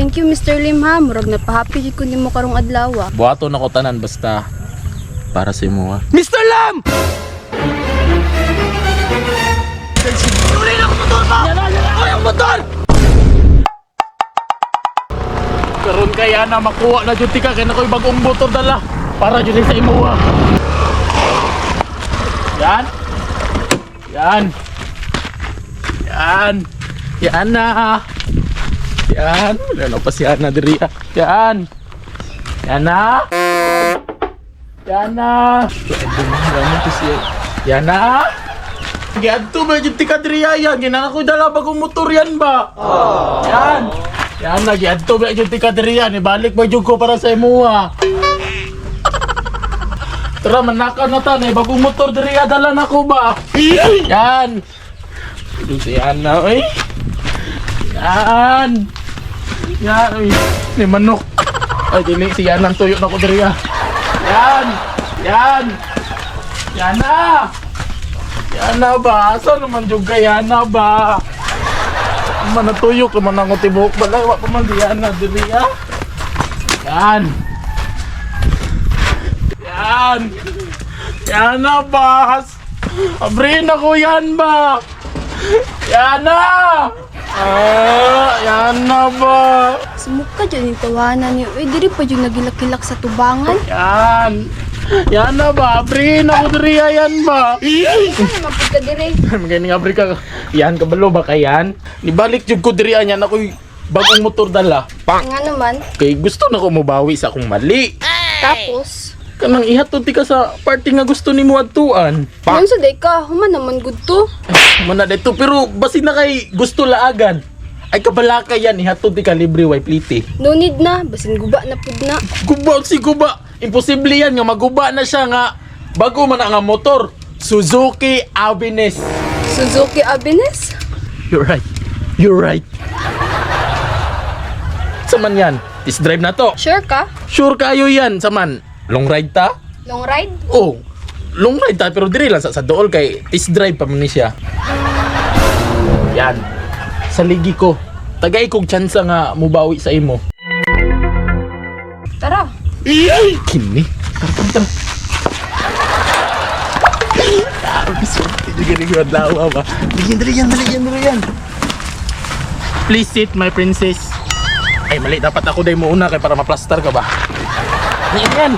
Thank you, Mr. Lim ha. Murag napahappy jud ko nimo karong adlaw. Buhaton ako tanan basta para sa imo ha. Mr. Lam! Tuloy na ako motor ba? Yan ang motor! Karon kaya na makuha na jud ka kay nakoy bagong motor dala para jud sa imo ha. Yan. Yan. Yan. Yan na. Yan. Wala na pa si Ana diri. Yan. Yan na. Yan na. Yan na. Giadto ba jud tika diri yan? Ginana ko dala bagong motor yan ba? Yan. Yan na giadto ba jud tika diri yan? Ibalik ba jud ko para sa imo ha. Tara manakaw na ta na bagong motor diri dala na ko ba? Yan. Si Ana oy. Yan. Yan oy. Ni manok. Ay dili si Ana tuyo na ko diri. Yan. Yan. Yan na. Yan na ba? Asa naman jud kay Ana ba? Manatuyo ka man ang tibok balay wa pa man di Ana diri Yan. Yan. Yan na ba? Abrin ako yan ba? Yan na! Yan na ba? Sumuka dyan yung tawanan niyo. Diri pa dyan nagilak-kilak sa tubangan. Yan! Yan na ba? Abrin ako diri yan ba? Ano mapud ka diri? Magaling abri ka. Yan kabalo ba kayan? Nibalik jud ko diri yan ako'y bagong motor dala. Nga naman. Kay gusto na ko mabawi sa akong mali. Tapos, Kanang ihatod ti ka sa party nga gusto nimo adtuan. ano sa day ka? Human naman good to. Mana dito pero basi na kay gusto laagan. Ay kabalaka yan ihatod ti ka libre way pliti. No need na. Basin guba na pud na. Guba si guba. Imposible yan nga maguba na siya nga bago man nga motor. Suzuki Avines. Suzuki Avines? You're right. You're right. Saman yan. Test drive na to. Sure ka? Sure kayo yan. Saman. Long ride ta? Long ride? Oh. Long ride ta pero diri lang sa dool kay test drive pa man ni siya. Yan. Sa ligi ko. Tagay kog tsansa nga mubawi sa imo. Tara. Kini. Tara. Lawa ba? Dali yan. Please sit, my princess. Ay, mali. Dapat ako day mo una kay para maplastar ka ba? Yan.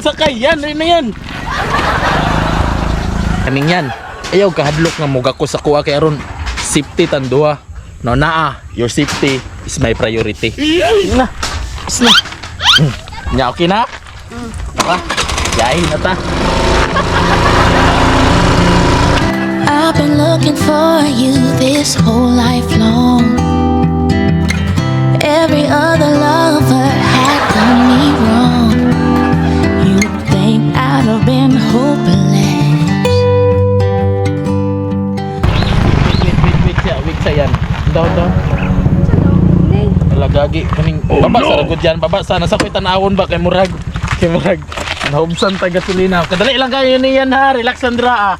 Sakay yan. Rin na yan. Kaning yan. Ayaw kahadlok nga muga ko sa kuha kay aron safety tanduha. No naa, your safety is my priority. Na. Isna. Nya okay na? Tara. Yain na ta. I've been looking for you this whole life long. Every other lover had done me wrong. You think I'd have been hopeless. Wait sa yan. Down. Alagagi kaning baba sa ragod yan. Baba sa nasa koy tan-awon ba kay murag. Naubsan ta gasolina. Kadali lang kayo niyan ha. Relax Sandra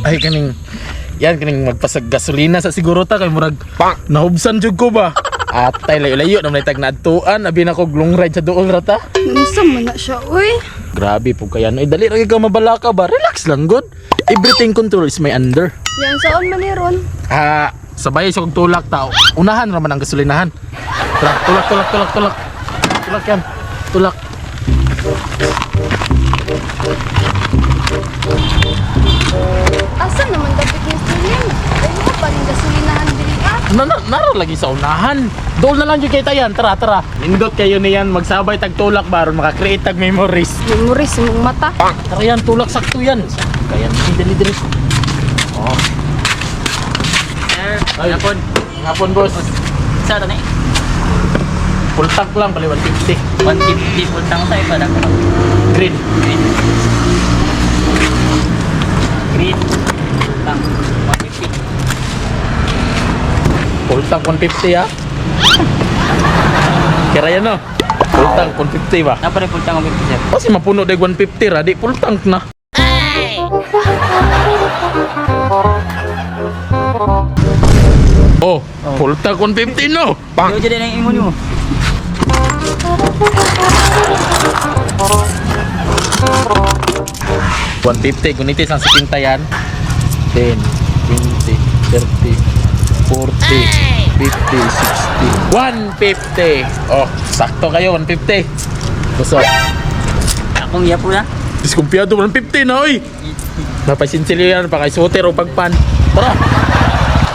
Ay kaning magpasag gasolina sa siguro ta kay murag nahubsan jud ko ba. Atay layo-layo na may tag naadtuan abi na ko long ride sa duol rata. Unsa man na siya, uy? Grabe po kaya no. Dali ra ka mabalaka ba. Relax lang good. Everything control is my under. Yan saan man ni ron? Sabay sa kong tulak tao. Unahan raman ang gasolinahan. Tara, tulak. Tulak yan. Tulak. Asa naman dapat yung stream? Ay mo pa rin gasolinahan dili ka? Nara lagi sa unahan. Dool na lang yung kita yan. Tara. Nindot kayo niyan. Magsabay tag-tulak baron makakreate tag memories. Memories mong mata. Tara yan, tulak sakto yan. Kaya dali. Oh. Ay, hapon boss. Sa ito na eh. Full tank lang, pala 150. 150 full tank tayo pa dako. Green. Green. Tank. 150. Full tank 150 ha. Kira yan no? Full tank, 150 ba? Napa rin full tank 150 sir. Kasi mapuno day 150 ra, di full tank na. Oh, full tank 150 no. Bang. Yo jadi nang ingon mo. $150 kung itis ang sikinta yan. 10, 20, 30, 40, 50, 60, 150. Oh, sakto kayo, 150. Busog. Akong iya po na. Diskumpiyado 150 na, oy. Napasinsilyo yan, pakaisuter o pagpan. Tara.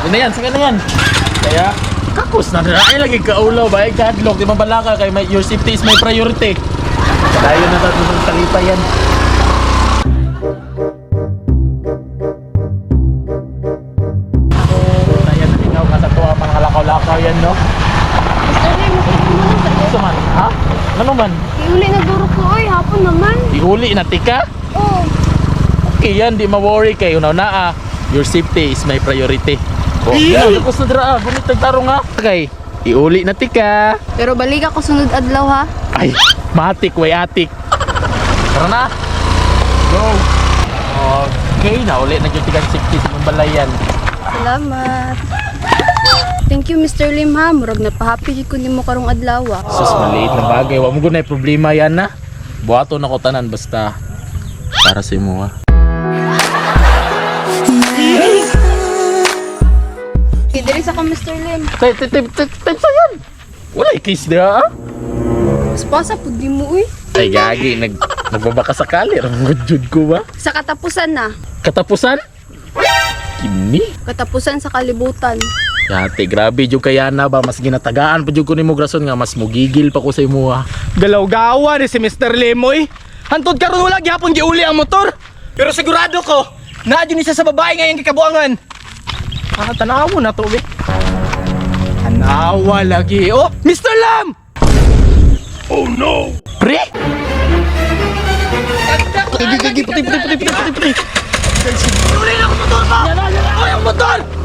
Yun na yan, sige na yan. Kaya, kakos na rin. Ay, lagi kaulaw ba? Ay, kadlok, di mabalaka kay your safety is my priority. Dahil na natin sa talipa yan. Ayan, natingaw ka sa tuwa, mga lakaw-lakaw yan, no? Mr. Lim, makita mo lang sa Ito man, ha? Ano man? Iuli na duro ko, oy. Hapon naman. Ihuli na tika? Oh. Okay yan, di ma-worry kayo na your safety is my priority. Oh, yan, tapos na dira, gunit nagtarong ha. Okay, iuli na tika. Pero balik ako sunod adlaw ha. Ay, matik, way atik. Tara na. Go. Okay, nauli na yung tigang safety sa mong balayan. Salamat. Thank you, Mr. Lim ha. Murag napahappy ko nimo karong adlaw. Sus, maliit na bagay. Wa mo gunay problema yan na. Buhato na ko tanan basta para sa imo ha. Diri sa ka, Mr. Lim. Type sa yan. Wala case dia ha. Spasa pud di mo uy. Ay gagi, nagbabaka sakali. Ramagod ko ba? Sa katapusan na. Katapusan? Kini? Katapusan sa kalibutan. Yate, grabe jud kaya na ba mas ginatagaan pa jud ko nimo grason nga mas mugigil pa ko sa imo ha. Galaw-gawa ni si Mr. Lemoy. Hantod karon wala gyapon giuli ang motor. Pero sigurado ko, naadyo ni siya sa babae ngayong gikabuangan. Tanawa na to, be. Tanawa lagi. Oh, Mr. Lam! Oh no! Pre? Gigi, puti. Uli na ang motor ba? Yan na, ang motor!